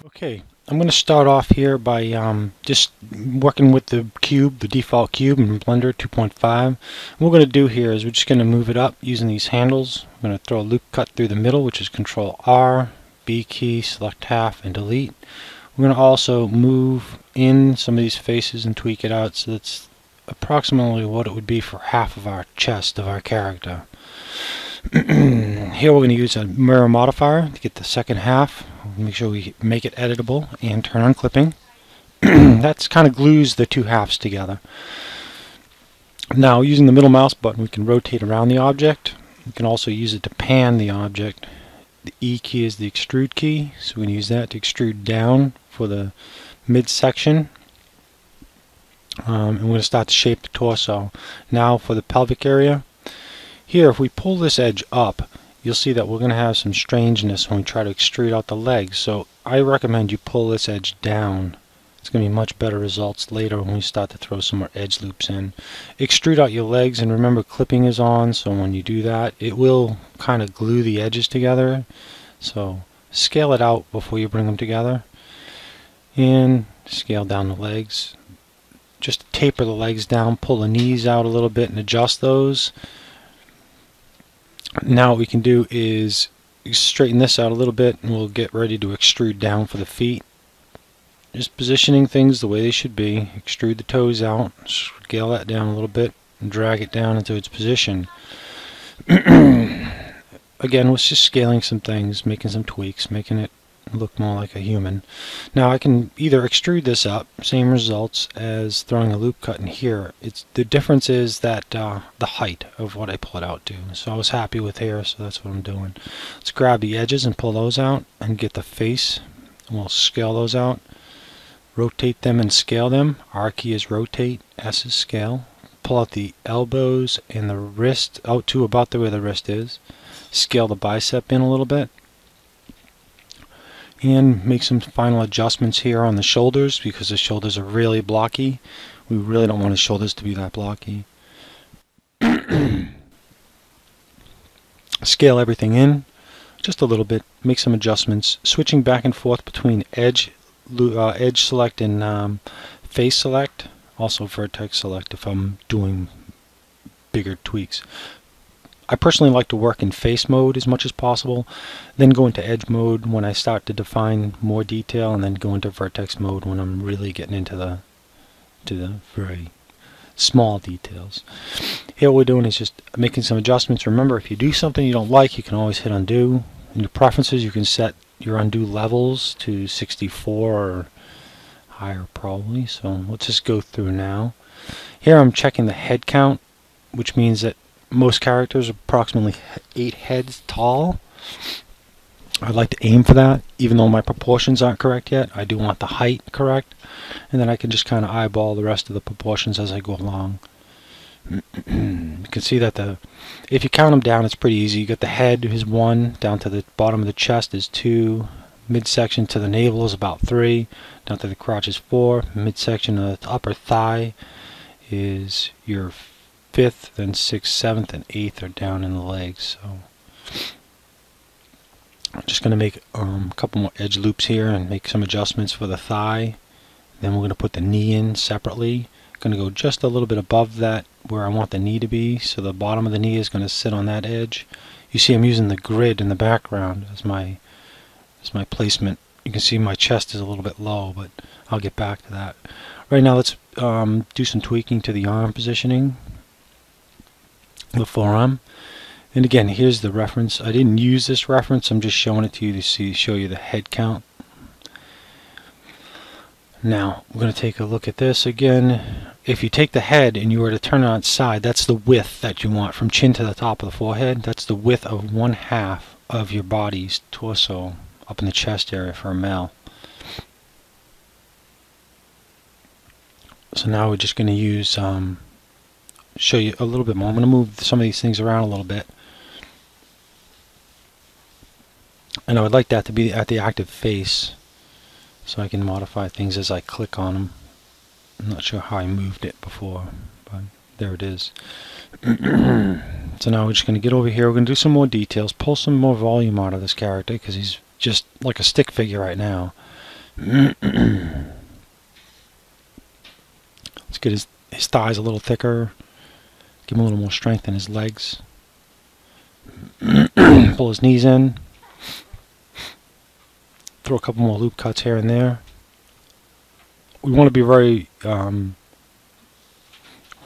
Okay, I'm going to start off here by just working with the cube, the default cube in Blender 2.5. What we're going to do here is we're just going to move it up using these handles. I'm going to throw a loop cut through the middle, which is Control R, B key, select half, and delete. We're going to also move in some of these faces and tweak it out so that's approximately what it would be for half of our chest of our character. Here we're going to use a mirror modifier to get the second half. Make sure we make it editable and turn on clipping. That's kind of glues the two halves together. Now using the middle mouse button we can rotate around the object. We can also use it to pan the object. The E key is the extrude key, so we can use that to extrude down for the midsection. And we're going to start to shape the torso. Now for the pelvic area. Here, if we pull this edge up, you'll see that we're going to have some strangeness when we try to extrude out the legs. So I recommend you pull this edge down. It's going to be much better results later when we start to throw some more edge loops in. Extrude out your legs, and remember clipping is on, so when you do that, it will kind of glue the edges together. So scale it out before you bring them together. And scale down the legs. Just taper the legs down, pull the knees out a little bit and adjust those. Now what we can do is straighten this out a little bit and we'll get ready to extrude down for the feet. Just positioning things the way they should be. Extrude the toes out, scale that down a little bit and drag it down into its position. Again, we're just scaling some things, making some tweaks, making it look more like a human. Now I can either extrude this up, same results as throwing a loop cut in here. The difference is that the height of what I pull it out to. So I was happy with here, so that's what I'm doing. Let's grab the edges and pull those out and get the face. We'll scale those out, rotate them and scale them. R key is rotate, S is scale. Pull out the elbows and the wrist out to about where the wrist is. Scale the bicep in a little bit. And make some final adjustments here on the shoulders because the shoulders are really blocky. We really don't want the shoulders to be that blocky. Scale everything in just a little bit, make some adjustments, switching back and forth between edge select and face select, also vertex select if I'm doing bigger tweaks. I personally like to work in face mode as much as possible, then go into edge mode when I start to define more detail, and then go into vertex mode when I'm really getting into the very small details. Here what we're doing is just making some adjustments. Remember, if you do something you don't like, you can always hit undo. In your preferences you can set your undo levels to 64 or higher probably, so let's just go through now. Here I'm checking the head count, which means that most characters are approximately 8 heads tall. I'd like to aim for that, even though my proportions aren't correct yet. I do want the height correct, and then I can just kind of eyeball the rest of the proportions as I go along. You can see that if you count them down, it's pretty easy. You got the head is 1, down to the bottom of the chest is 2, midsection to the navel is about 3, down to the crotch is 4, midsection of the upper thigh is your 5th, then 6th, 7th, and 8th are down in the legs. So I'm just going to make a couple more edge loops here and make some adjustments for the thigh. Then we're going to put the knee in separately. Going to go just a little bit above that where I want the knee to be, so the bottom of the knee is going to sit on that edge. You see I'm using the grid in the background as my placement. You can see my chest is a little bit low, but I'll get back to that. Right now let's do some tweaking to the arm positioning. The forearm, and again here's the reference. I didn't use this reference, I'm just showing it to you to show you the head count. Now we're going to take a look at this again. If you take the head and you were to turn it on its side, that's the width that you want from chin to the top of the forehead. That's the width of 1/2 of your body's torso up in the chest area for a male. So now we're just going to use show you a little bit more. I'm going to move some of these things around a little bit, and I would like that to be at the active face so I can modify things as I click on them. I'm not sure how I moved it before, but there it is. So now we're just going to get over here, we're going to do some more details, pull some more volume out of this character because he's just like a stick figure right now. Let's get his thighs a little thicker. Give him a little more strength in his legs. Pull his knees in. Throw a couple more loop cuts here and there. We want to be very,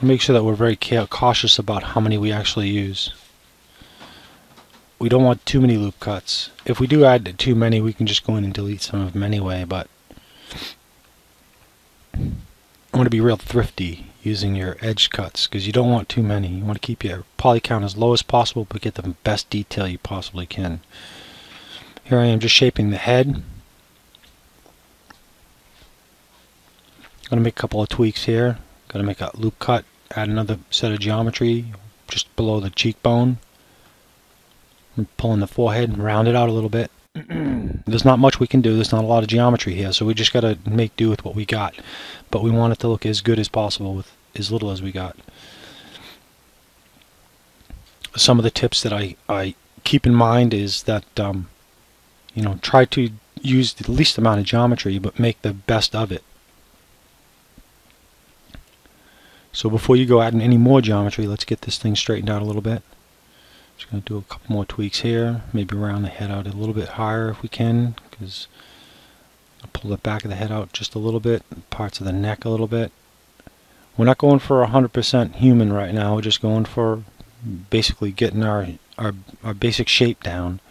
make sure that we're very cautious about how many we actually use. We don't want too many loop cuts. If we do add too many, we can just go in and delete some of them anyway, but I want to be real thrifty using your edge cuts because you don't want too many. You want to keep your poly count as low as possible but get the best detail you possibly can. Here I am just shaping the head. I'm going to make a couple of tweaks here. Going to make a loop cut, add another set of geometry just below the cheekbone. I'm pulling the forehead and round it out a little bit. There's not much we can do. There's not a lot of geometry here, so we just got to make do with what we got. But we want it to look as good as possible with as little as we got. Some of the tips that I keep in mind is that you know, try to use the least amount of geometry but make the best of it. So before you go adding any more geometry, let's get this thing straightened out a little bit. Just going to do a couple more tweaks here, maybe round the head out a little bit higher if we can, because I'll pull the back of the head out just a little bit, parts of the neck a little bit. We're not going for 100% human right now, we're just going for basically getting our basic shape down.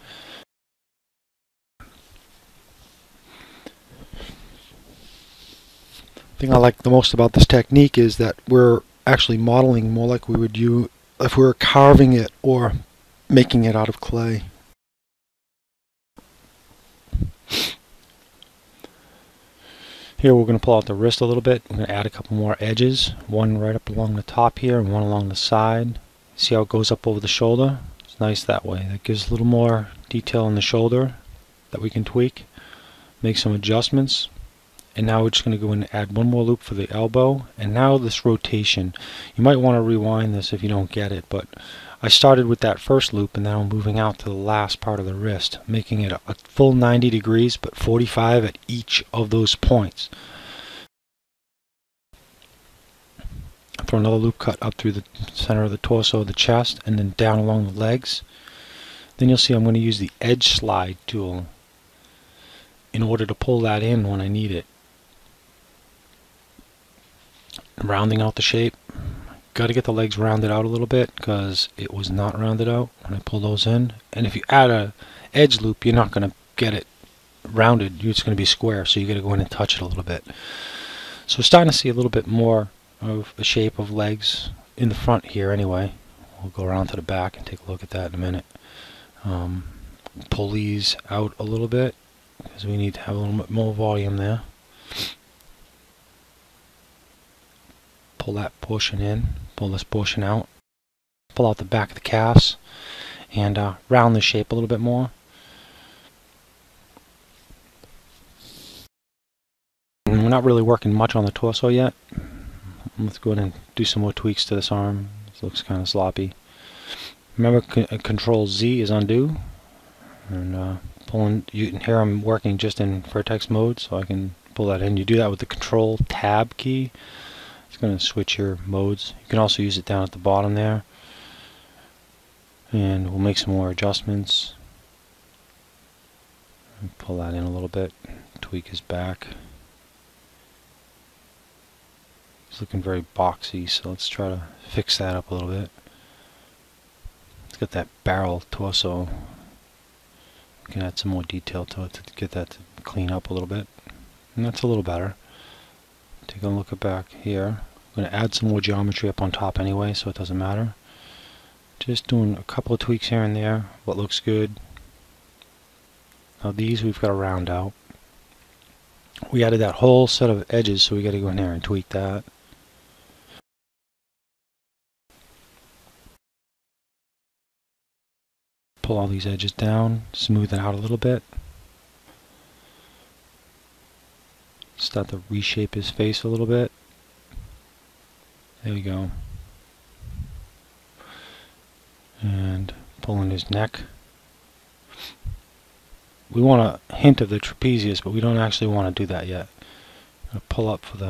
The thing I like the most about this technique is that we're actually modeling more like we would do if we were carving it or making it out of clay. Here we're going to pull out the wrist a little bit. We're going to add a couple more edges, one right up along the top here and one along the side. See how it goes up over the shoulder? It's nice that way. That gives a little more detail in the shoulder that we can tweak. Make some adjustments. And now we're just going to go in and add one more loop for the elbow. And now this rotation. You might want to rewind this if you don't get it, but I started with that first loop and now I'm moving out to the last part of the wrist, making it a full 90 degrees but 45 at each of those points. Throw another loop cut up through the center of the torso, the chest, and then down along the legs. Then you'll see I'm going to use the edge slide tool in order to pull that in when I need it. I'm rounding out the shape. Got to get the legs rounded out a little bit because it was not rounded out when I pull those in. And if you add a edge loop, you're not going to get it rounded. It's going to be square, so you got to go in and touch it a little bit. So we're starting to see a little bit more of the shape of legs in the front here anyway. We'll go around to the back and take a look at that in a minute. Pull these out a little bit because we need to have a little bit more volume there. Pull that portion in, pull this portion out, pull out the back of the calves, and round the shape a little bit more. And we're not really working much on the torso yet. Let's go ahead and do some more tweaks to this arm. This looks kind of sloppy. Remember, Control Z is undo, and pulling. You can hear I'm working just in vertex mode, so I can pull that in. You do that with the Control Tab key. It's going to switch your modes. You can also use it down at the bottom there. And we'll make some more adjustments. Pull that in a little bit. Tweak his back. It's looking very boxy, so let's try to fix that up a little bit. Let's get that barrel torso. We can add some more detail to it to get that to clean up a little bit. And that's a little better. Take a look at back here. I'm going to add some more geometry up on top anyway, so it doesn't matter. Just doing a couple of tweaks here and there. What looks good. Now these we've got to round out. We added that whole set of edges, so we got to go in there and tweak that. Pull all these edges down, smooth it out a little bit. Start to reshape his face a little bit. There we go. And pull in his neck. we want a hint of the trapezius, but we don't actually want to do that yet. I'm going to pull up for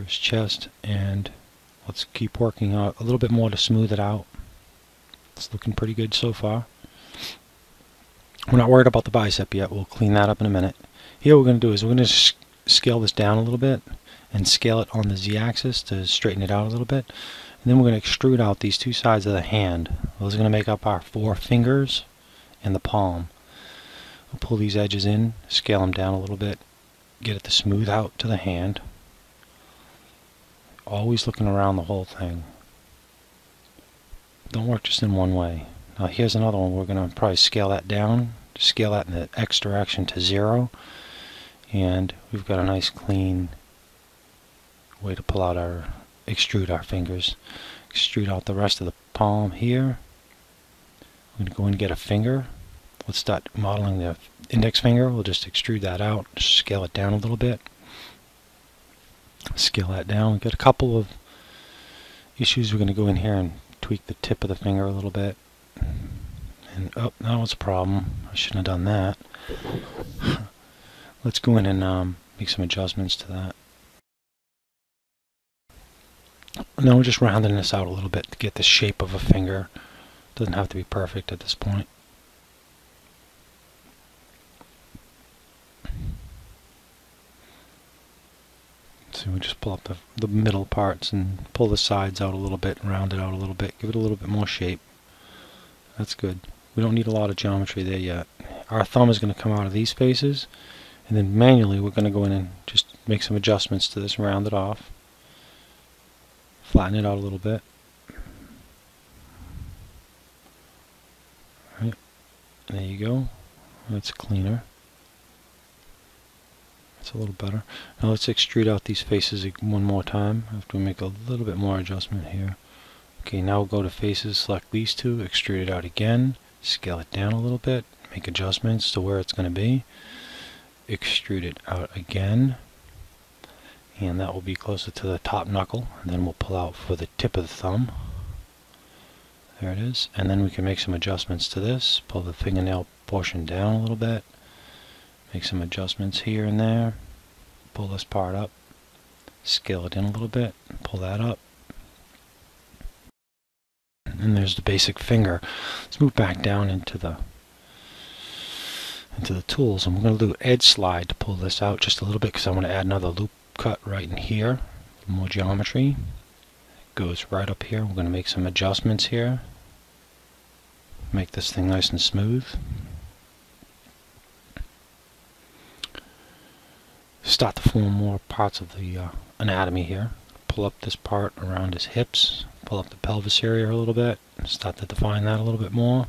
his chest, and let's keep working out a little bit more to smooth it out. It's looking pretty good so far. We're not worried about the bicep yet. We'll clean that up in a minute. Here what we're going to do is we're going to scale this down a little bit and scale it on the z-axis to straighten it out a little bit. And then we're going to extrude out these two sides of the hand. Those are going to make up our 4 fingers and the palm. We'll pull these edges in, scale them down a little bit, get it to smooth out to the hand. Always looking around the whole thing. Don't work just in one way. Now here's another one. We're going to probably scale that down, scale that in the X direction to 0, and we've got a nice clean way to pull out our, extrude our fingers. Extrude out the rest of the palm here. I'm going to go and get a finger. Let's start modeling the index finger. We'll just extrude that out, scale it down a little bit. Scale that down. We've got a couple of issues. We're going to go in here and tweak the tip of the finger a little bit. And oh, that was a problem. I shouldn't have done that. Let's go in and make some adjustments to that. Now we're just rounding this out a little bit to get the shape of a finger. Doesn't have to be perfect at this point. So we just pull up the middle parts and pull the sides out a little bit, round it out a little bit, give it a little bit more shape. That's good. We don't need a lot of geometry there yet. Our thumb is going to come out of these faces, and then manually we're going to go in and just make some adjustments to this, round it off, flatten it out a little bit. Right. There you go. That's cleaner. That's a little better. Now let's extrude out these faces one more time. I have to make a little bit more adjustment here. Okay, now we'll go to faces, select these two, extrude it out again, scale it down a little bit, make adjustments to where it's going to be, extrude it out again, and that will be closer to the top knuckle, and then we'll pull out for the tip of the thumb. There it is. And then we can make some adjustments to this, pull the fingernail portion down a little bit, make some adjustments here and there, pull this part up, scale it in a little bit, pull that up. And there's the basic finger. Let's move back down into the tools, and we're going to do edge slide to pull this out just a little bit because I want to add another loop cut right in here. More geometry. It goes right up here. We're going to make some adjustments here. Make this thing nice and smooth. Start to form more parts of the anatomy here. Pull up this part around his hips. Pull up the pelvis area a little bit. Start to define that a little bit more.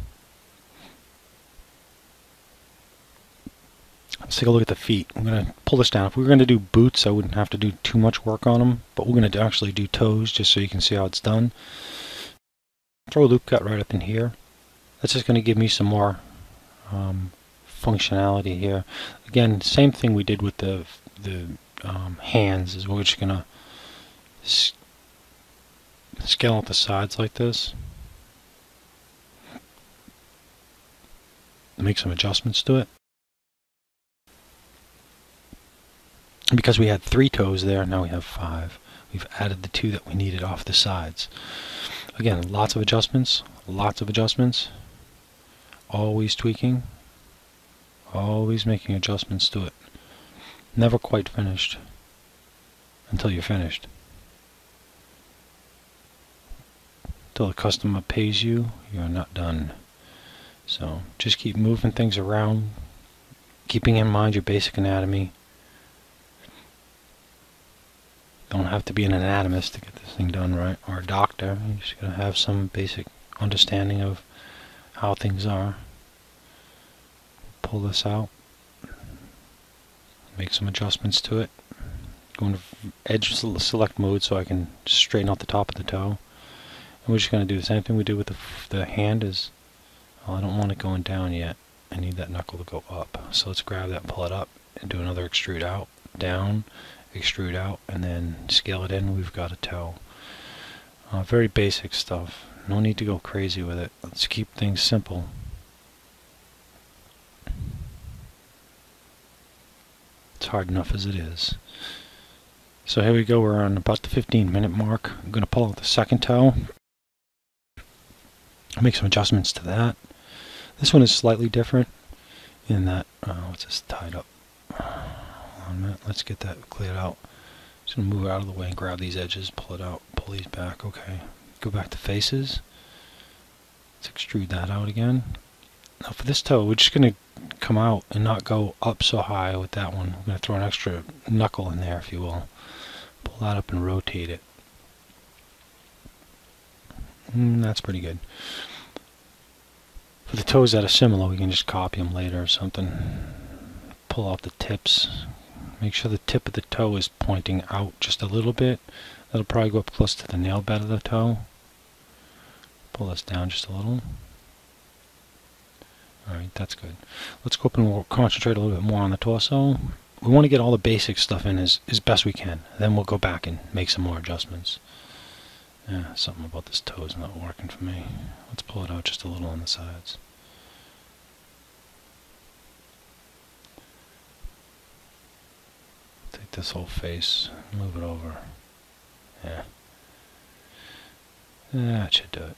Let's take a look at the feet. I'm going to pull this down. If we were going to do boots, I wouldn't have to do too much work on them, but we're going to actually do toes just so you can see how it's done. Throw a loop cut right up in here. That's just going to give me some more functionality here. Again, same thing we did with the hands, is we're just going to scale out the sides like this. Make some adjustments to it. Because we had 3 toes there, now we have 5. We've added the 2 that we needed off the sides. Again, lots of adjustments, always tweaking, always making adjustments to it. Never quite finished until you're finished. Until the customer pays you, you're not done. So just keep moving things around, keeping in mind your basic anatomy. Don't have to be an anatomist to get this thing done right, or a doctor. You're just going to have some basic understanding of how things are. Pull this out. Make some adjustments to it. Go into edge select mode so I can straighten out the top of the toe. And we're just going to do the same thing we did with the hand. Is, well, I don't want it going down yet. I need that knuckle to go up. So let's grab that, pull it up, and do another extrude out, down, extrude out, and then scale it in. We've got a toe. Very basic stuff. No need to go crazy with it. Let's keep things simple. It's hard enough as it is. So here we go, we're on about the 15-minute mark. I'm going to pull out the second toe. Make some adjustments to that. This one is slightly different in that, what's this tied up? Hold on a minute, let's get that cleared out. Just going to move it out of the way and grab these edges, pull it out, pull these back. Okay, go back to faces. Let's extrude that out again. Now for this toe, we're just going to come out and not go up so high with that one. We're going to throw an extra knuckle in there, if you will. Pull that up and rotate it. That's pretty good. For the toes that are similar, we can just copy them later or something. Pull out the tips. Make sure the tip of the toe is pointing out just a little bit. That'll probably go up close to the nail bed of the toe. Pull this down just a little. Alright, that's good. Let's go up and we'll concentrate a little bit more on the torso. We want to get all the basic stuff in as best we can. Then we'll go back and make some more adjustments. Yeah, something about this toe is not working for me. Let's pull it out just a little on the sides. Take this whole face, move it over. Yeah. That should do it.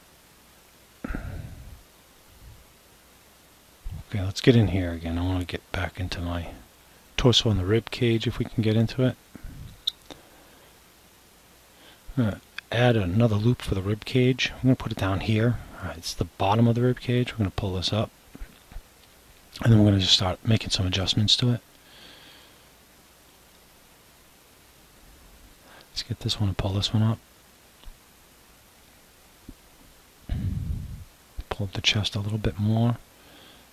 Okay, let's get in here again. I want to get back into my torso and the rib cage if we can get into it. Add another loop for the rib cage. I'm going to put it down here. Alright, it's the bottom of the rib cage. We're going to pull this up. And then we're going to just start making some adjustments to it. Let's get this one and pull this one up. Pull up the chest a little bit more,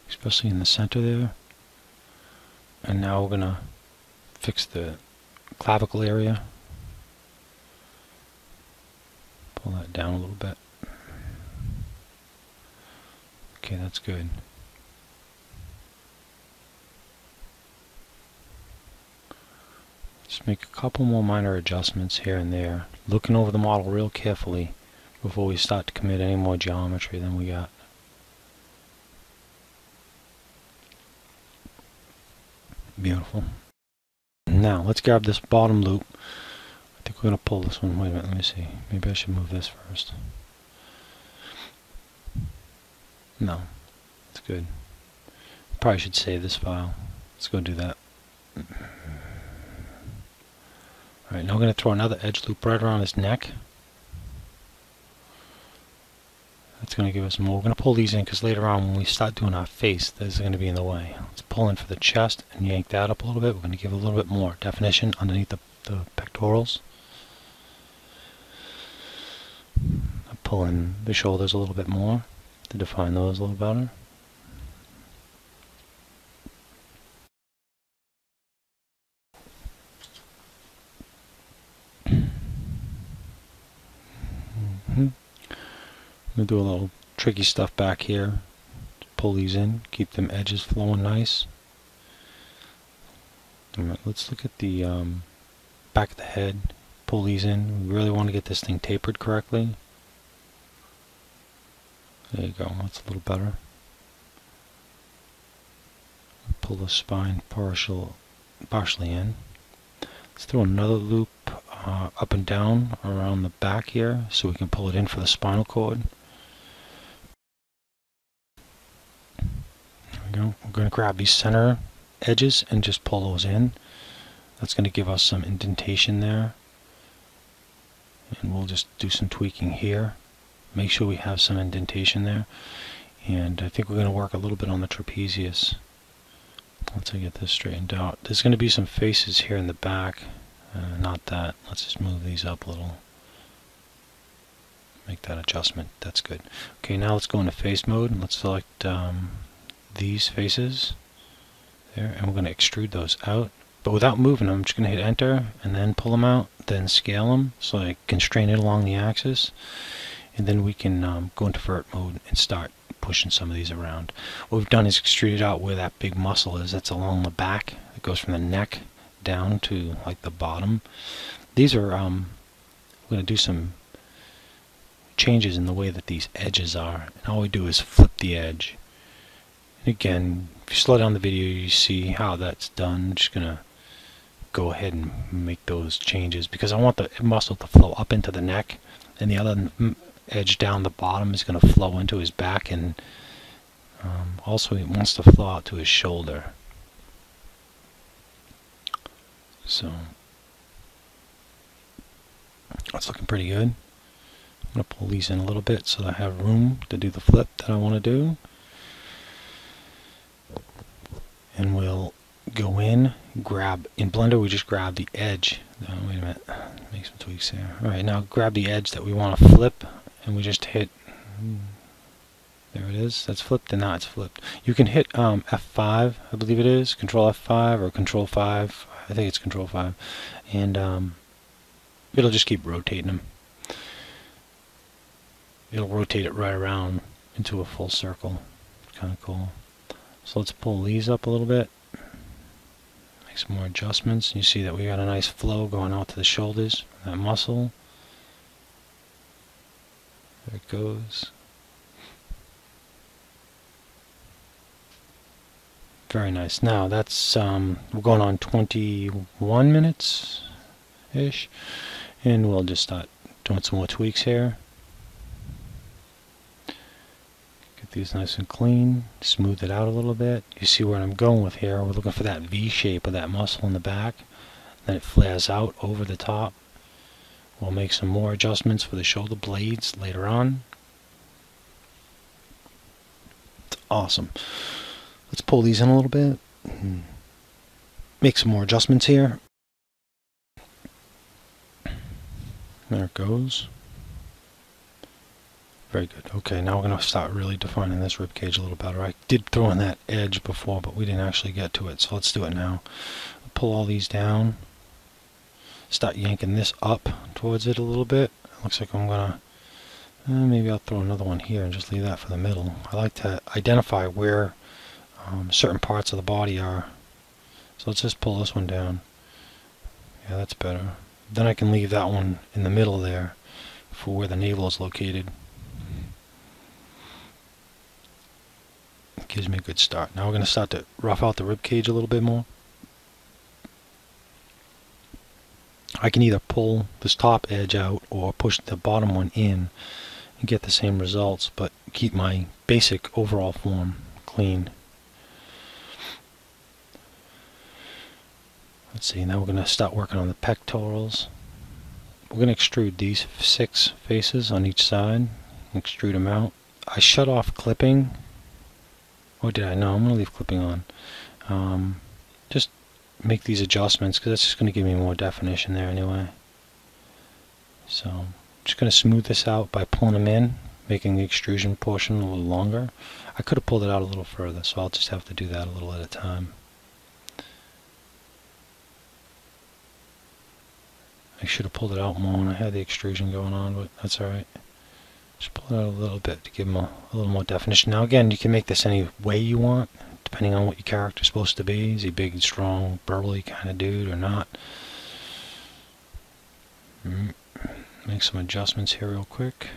especially in the center there. And now we're going to fix the clavicle area. Pull that down a little bit. Okay, that's good. Just make a couple more minor adjustments here and there, looking over the model real carefully before we start to commit any more geometry than we got. Beautiful. Now let's grab this bottom loop. I think we're going to pull this one. Wait a minute, let me see. Maybe I should move this first. No, it's good. Probably should save this file. Let's go do that. Alright, now we're going to throw another edge loop right around his neck. That's going to give us more. We're going to pull these in because later on when we start doing our face, this is going to be in the way. Let's pull in for the chest and yank that up a little bit. We're going to give a little bit more definition underneath the pectorals. Pull in the shoulders a little bit more to define those a little better. I'm going to do a little tricky stuff back here. Pull these in, keep them edges flowing nice. Alright, let's look at the back of the head. Pull these in. We really want to get this thing tapered correctly. There you go, that's a little better. Pull the spine partially in. Let's throw another loop up and down around the back here so we can pull it in for the spinal cord. There we go. We're going to grab these center edges and just pull those in. That's going to give us some indentation there. And we'll just do some tweaking here. Make sure we have some indentation there. And I think we're going to work a little bit on the trapezius. Once I get this straightened out. There's going to be some faces here in the back. Not that. Let's just move these up a little. Make that adjustment. That's good. Okay, now let's go into face mode. And let's select these faces. There. And we're going to extrude those out. But without moving them, I'm just going to hit enter and then pull them out. Then scale them so I constrain it along the axis. And then we can go into vert mode and start pushing some of these around. What we've done is extruded out where that big muscle is. That's along the back. It goes from the neck down to like the bottom. These are, we're going to do some changes in the way that these edges are. And all we do is flip the edge. And again, if you slow down the video, you see how that's done. I'm just going to go ahead and make those changes because I want the muscle to flow up into the neck, and the other edge down the bottom is going to flow into his back, and also he wants to flow out to his shoulder. So that's looking pretty good. I'm going to pull these in a little bit so that I have room to do the flip that I want to do. And we'll go in, grab, in Blender we just grab the edge. Wait a minute, make some tweaks here. Alright, now grab the edge that we want to flip, and we just hit, there it is, that's flipped, and now it's flipped. You can hit F5, I believe it is, Control F5 or Control 5, I think it's Control 5, and it'll just keep rotating them. It'll rotate it right around into a full circle. It's kind of cool. So let's pull these up a little bit. Make some more adjustments. You see that we got a nice flow going out to the shoulders, that muscle. There it goes. Very nice. Now that's we're going on 21 minutes-ish, and we'll just start doing some more tweaks here. Get these nice and clean, smooth it out a little bit. You see where I'm going with here. We're looking for that V shape of that muscle in the back. Then it flares out over the top. We'll make some more adjustments for the shoulder blades later on. It's awesome. Let's pull these in a little bit. Make some more adjustments here. There it goes. Very good. Okay, now we're going to start really defining this rib cage a little better. I did throw in that edge before, but we didn't actually get to it, so let's do it now. Pull all these down. Start yanking this up towards it a little bit. It looks like I'm going to... maybe I'll throw another one here and just leave that for the middle. I like to identify where certain parts of the body are. So let's just pull this one down. Yeah, that's better. Then I can leave that one in the middle there for where the navel is located. Gives me a good start. Now we're going to start to rough out the rib cage a little bit more. I can either pull this top edge out or push the bottom one in and get the same results, but keep my basic overall form clean. Let's see, now we're going to start working on the pectorals. We're going to extrude these 6 faces on each side. Extrude them out. I shut off clipping. Or did I? No, I'm going to leave clipping on. Just make these adjustments because that's just going to give me more definition there anyway. So I'm just going to smooth this out by pulling them in, making the extrusion portion a little longer. I could have pulled it out a little further, so I'll just have to do that a little at a time. I should have pulled it out more when I had the extrusion going on, but that's alright. Just pull it out a little bit to give them a little more definition. Now again, you can make this any way you want, depending on what your character's supposed to be. Is he big, strong, burly kind of dude or not? Make some adjustments here real quick.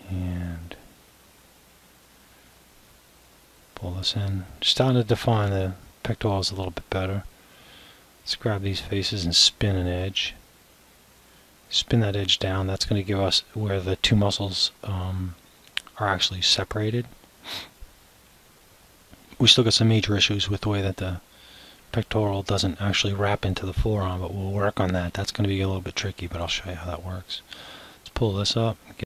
And pull this in. Starting to define the pectorals a little bit better. Let's grab these faces and spin an edge. Spin that edge down. That's going to give us where the 2 muscles are actually separated. We still got some major issues with the way that the pectoral doesn't actually wrap into the forearm, but we'll work on that. That's going to be a little bit tricky, but I'll show you how that works. Let's pull this up.